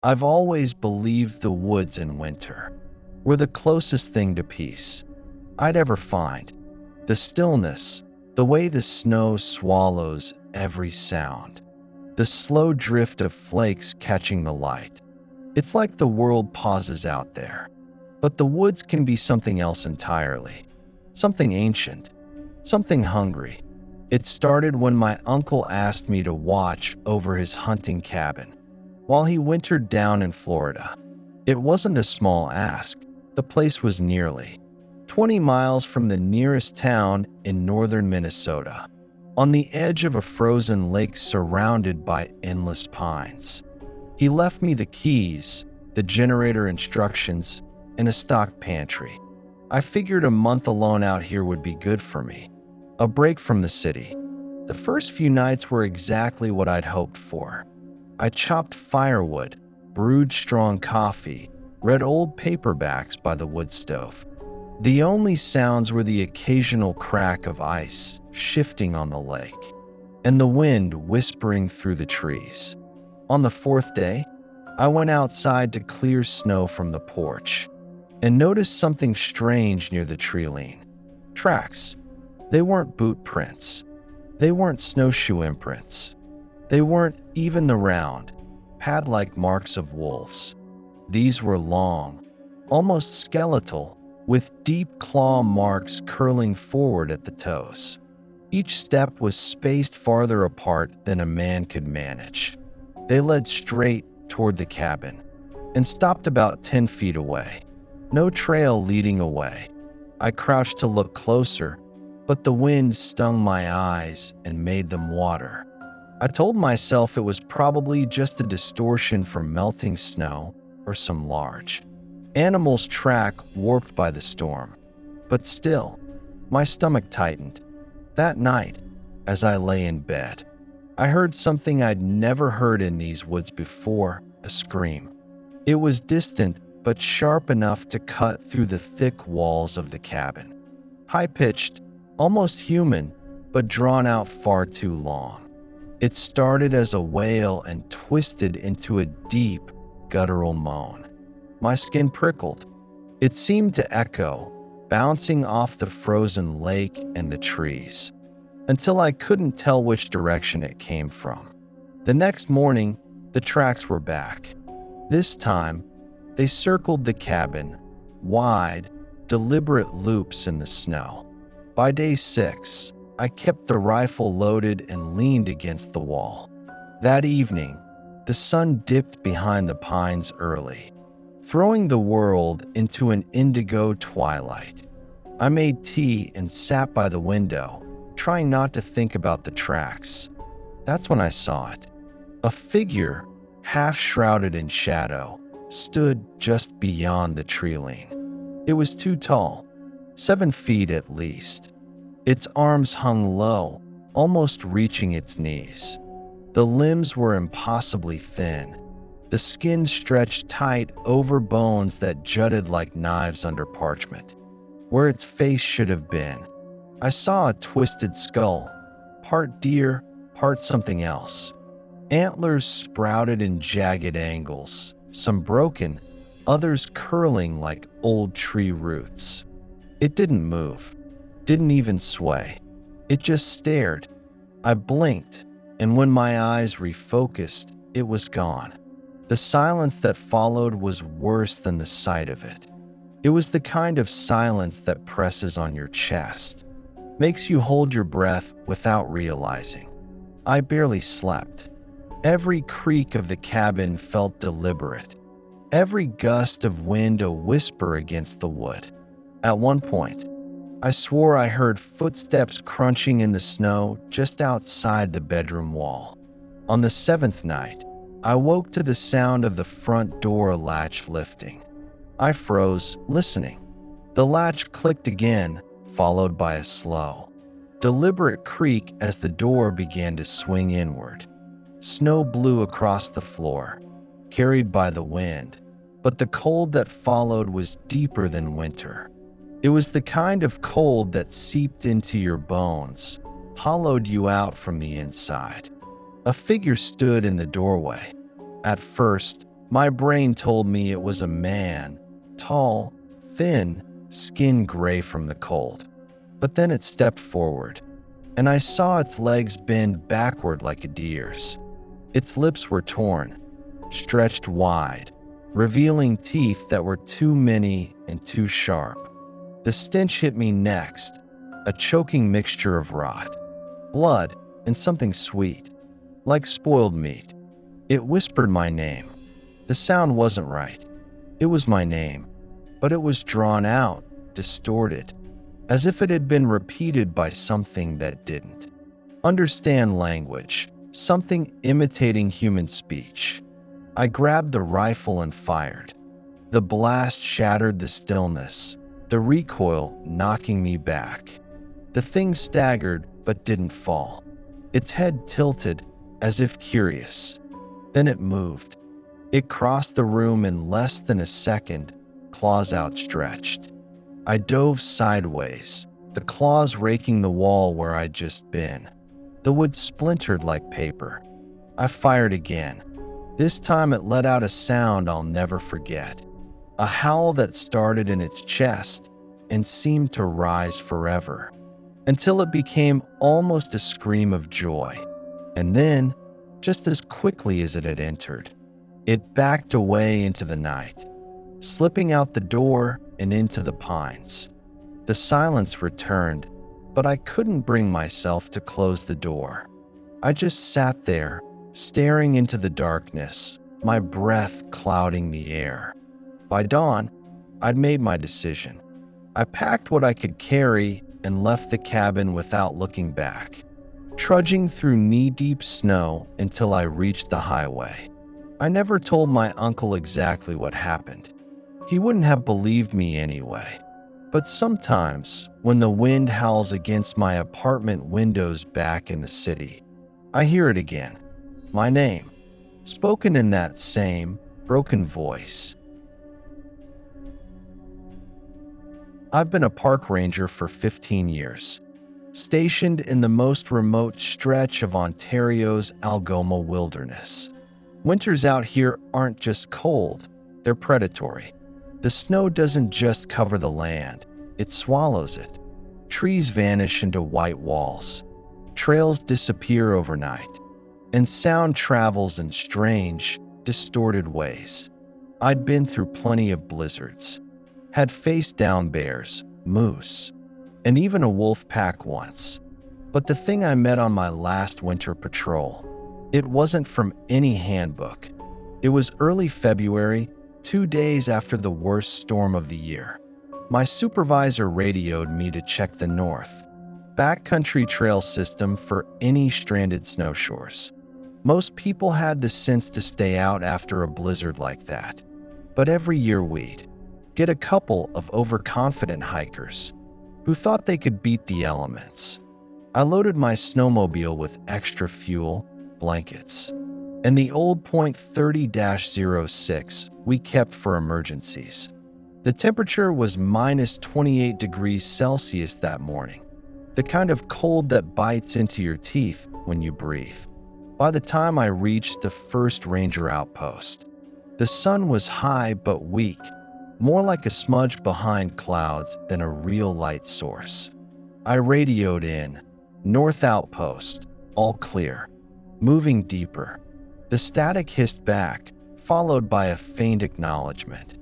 I've always believed the woods in winter were the closest thing to peace I'd ever find. The stillness, the way the snow swallows every sound, the slow drift of flakes catching the light. It's like the world pauses out there. But the woods can be something else entirely. Something ancient, something hungry. It started when my uncle asked me to watch over his hunting cabin while he wintered down in Florida. It wasn't a small ask. The place was nearly 20 miles from the nearest town in northern Minnesota, on the edge of a frozen lake surrounded by endless pines. He left me the keys, the generator instructions, and a stock pantry. I figured a month alone out here would be good for me. A break from the city. The first few nights were exactly what I'd hoped for. I chopped firewood, brewed strong coffee, read old paperbacks by the wood stove. The only sounds were the occasional crack of ice shifting on the lake, and the wind whispering through the trees. On the fourth day, I went outside to clear snow from the porch and noticed something strange near the tree line. Tracks. They weren't boot prints. They weren't snowshoe imprints. They weren't even the round, pad-like marks of wolves. These were long, almost skeletal, with deep claw marks curling forward at the toes. Each step was spaced farther apart than a man could manage. They led straight toward the cabin and stopped about 10 feet away. No trail leading away. I crouched to look closer, but the wind stung my eyes and made them water. I told myself it was probably just a distortion from melting snow or some large animal's track warped by the storm. But still, my stomach tightened. That night, as I lay in bed, I heard something I'd never heard in these woods before, a scream. It was distant, but sharp enough to cut through the thick walls of the cabin. High-pitched, almost human, but drawn out far too long. It started as a wail and twisted into a deep, guttural moan. My skin prickled. It seemed to echo, bouncing off the frozen lake and the trees, until I couldn't tell which direction it came from. The next morning, the tracks were back. This time, they circled the cabin, wide, deliberate loops in the snow. By day 6, I kept the rifle loaded and leaned against the wall. That evening, the sun dipped behind the pines early, throwing the world into an indigo twilight. I made tea and sat by the window, trying not to think about the tracks. That's when I saw it. A figure, half shrouded in shadow, stood just beyond the tree line. It was too tall, 7 feet at least. Its arms hung low, almost reaching its knees. The limbs were impossibly thin. The skin stretched tight over bones that jutted like knives under parchment. Where its face should have been, I saw a twisted skull, part deer, part something else. Antlers sprouted in jagged angles, some broken, others curling like old tree roots. It didn't move, didn't even sway. It just stared. I blinked, and when my eyes refocused, it was gone. The silence that followed was worse than the sight of it. It was the kind of silence that presses on your chest, makes you hold your breath without realizing. I barely slept. Every creak of the cabin felt deliberate, every gust of wind a whisper against the wood. At one point, I swore I heard footsteps crunching in the snow just outside the bedroom wall. On the 7th night, I woke to the sound of the front door latch lifting. I froze, listening. The latch clicked again, followed by a slow, deliberate creak as the door began to swing inward. Snow blew across the floor, carried by the wind, but the cold that followed was deeper than winter. It was the kind of cold that seeped into your bones, hollowed you out from the inside. A figure stood in the doorway. At first, My brain told me it was a man, tall, thin, skin gray from the cold. But then it stepped forward, and I saw its legs bend backward like a deer's. Its lips were torn, stretched wide, revealing teeth that were too many and too sharp. The stench hit me next, a choking mixture of rot, blood, and something sweet, like spoiled meat. It whispered my name. The sound wasn't right. It was my name, but it was drawn out, distorted, as if it had been repeated by something that didn't understand language, something imitating human speech. I grabbed the rifle and fired. The blast shattered the stillness, the recoil knocking me back. The thing staggered but didn't fall. Its head tilted as if curious. Then it moved. It crossed the room in less than a second, claws outstretched. I dove sideways, the claws raking the wall where I'd just been. The wood splintered like paper. I fired again. This time it let out a sound I'll never forget. A howl that started in its chest and seemed to rise forever, until it became almost a scream of joy. And then, just as quickly as it had entered, it backed away into the night, slipping out the door and into the pines. The silence returned, but I couldn't bring myself to close the door. I just sat there, staring into the darkness, my breath clouding the air. By dawn, I'd made my decision. I packed what I could carry and left the cabin without looking back, trudging through knee-deep snow until I reached the highway. I never told my uncle exactly what happened. He wouldn't have believed me anyway. But sometimes, when the wind howls against my apartment windows back in the city, I hear it again. My name, spoken in that same broken voice. I've been a park ranger for 15 years, stationed in the most remote stretch of Ontario's Algoma wilderness. Winters out here aren't just cold, they're predatory. The snow doesn't just cover the land, it swallows it. Trees vanish into white walls, trails disappear overnight, and sound travels in strange, distorted ways. I'd been through plenty of blizzards, had faced down bears, moose, and even a wolf pack once. But the thing I met on my last winter patrol, it wasn't from any handbook. It was early February, 2 days after the worst storm of the year. My supervisor radioed me to check the north backcountry trail system for any stranded snowshoers. Most people had the sense to stay out after a blizzard like that, but every year we'd get a couple of overconfident hikers who thought they could beat the elements. I loaded my snowmobile with extra fuel, blankets, and the old .30-06 we kept for emergencies. The temperature was minus 28 degrees Celsius that morning, the kind of cold that bites into your teeth when you breathe. By the time I reached the first ranger outpost, the sun was high but weak, more like a smudge behind clouds than a real light source. I radioed in, North Outpost, all clear, moving deeper. The static hissed back, followed by a faint acknowledgement.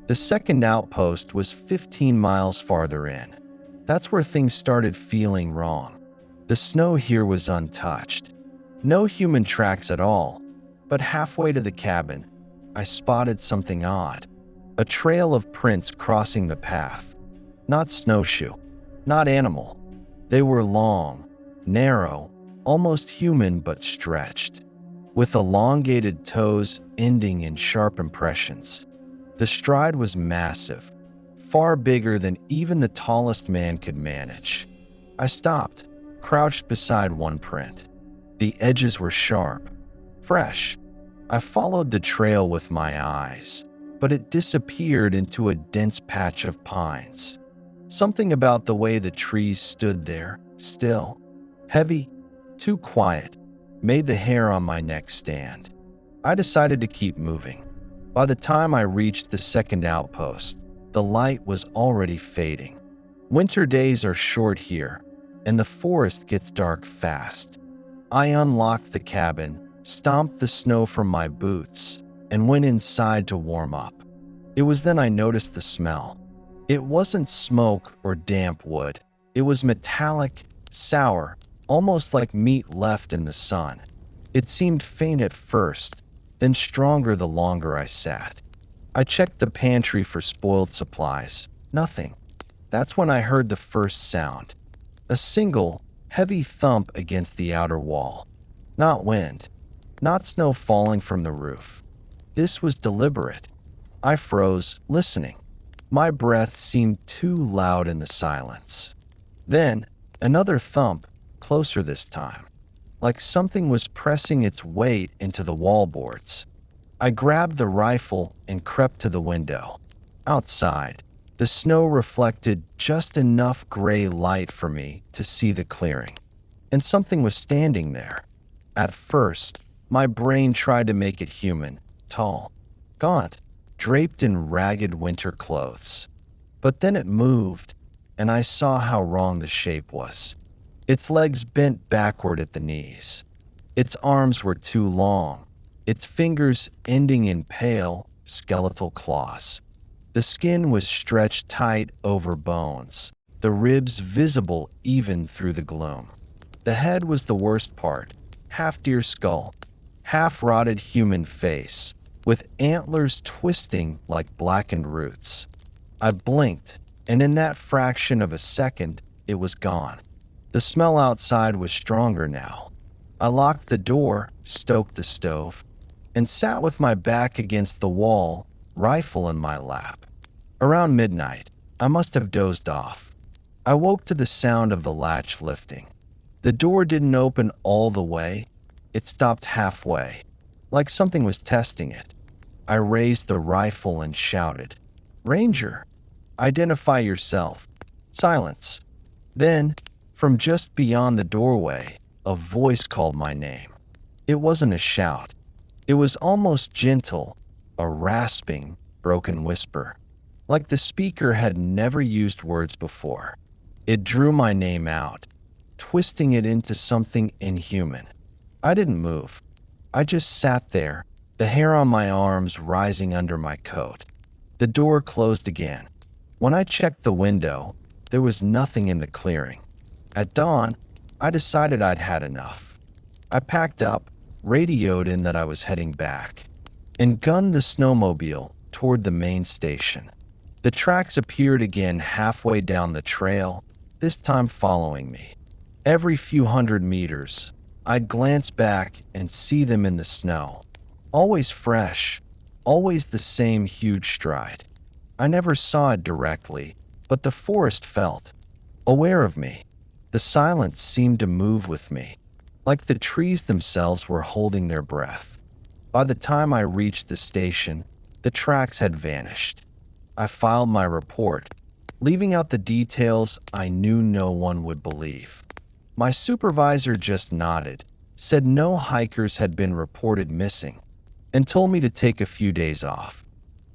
The second outpost was 15 miles farther in. That's where things started feeling wrong. The snow here was untouched. No human tracks at all, but halfway to the cabin, I spotted something odd. A trail of prints crossing the path. Not snowshoe, not animal. They were long, narrow, almost human but stretched, with elongated toes ending in sharp impressions. The stride was massive, far bigger than even the tallest man could manage. I stopped, crouched beside one print. The edges were sharp, fresh. I followed the trail with my eyes, but it disappeared into a dense patch of pines. Something about the way the trees stood there, still, heavy, too quiet, made the hair on my neck stand. I decided to keep moving. By the time I reached the second outpost, the light was already fading. Winter days are short here, and the forest gets dark fast. I unlocked the cabin, stomped the snow from my boots, and went inside to warm up. It was then I noticed the smell. It wasn't smoke or damp wood. It was metallic, sour, almost like meat left in the sun. It seemed faint at first, then stronger the longer I sat. I checked the pantry for spoiled supplies. Nothing. That's when I heard the first sound. A single, heavy thump against the outer wall. Not wind. Not snow falling from the roof. This was deliberate. I froze, listening. My breath seemed too loud in the silence. Then, another thump, closer this time. Like something was pressing its weight into the wallboards. I grabbed the rifle and crept to the window. Outside, the snow reflected just enough gray light for me to see the clearing. And something was standing there. At first, my brain tried to make it human, tall, gaunt, draped in ragged winter clothes. But then it moved, and I saw how wrong the shape was. Its legs bent backward at the knees. Its arms were too long, its fingers ending in pale, skeletal claws. The skin was stretched tight over bones, the ribs visible even through the gloom. The head was the worst part, half deer skull, half rotted human face, with antlers twisting like blackened roots. I blinked, and in that fraction of a second, it was gone. The smell outside was stronger now. I locked the door, stoked the stove, and sat with my back against the wall, rifle in my lap. Around midnight, I must have dozed off. I woke to the sound of the latch lifting. The door didn't open all the way. It stopped halfway, like something was testing it. I raised the rifle and shouted, "Ranger, identify yourself." Silence. Then, from just beyond the doorway, a voice called my name. It wasn't a shout. It was almost gentle, a rasping, broken whisper, like the speaker had never used words before. It drew my name out, twisting it into something inhuman. I didn't move. I just sat there, the hair on my arms rising under my coat. The door closed again. When I checked the window, there was nothing in the clearing. At dawn, I decided I'd had enough. I packed up, radioed in that I was heading back, and gunned the snowmobile toward the main station. The tracks appeared again halfway down the trail, this time following me. Every few hundred meters, I'd glance back and see them in the snow. Always fresh, always the same huge stride. I never saw it directly, but the forest felt aware of me. The silence seemed to move with me, like the trees themselves were holding their breath. By the time I reached the station, the tracks had vanished. I filed my report, leaving out the details I knew no one would believe. My supervisor just nodded, said no hikers had been reported missing, and told me to take a few days off.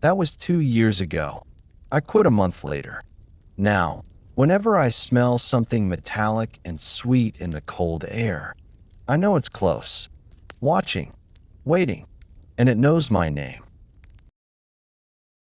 That was 2 years ago. I quit a month later. Now, whenever I smell something metallic and sweet in the cold air, I know it's close, watching, waiting, and it knows my name.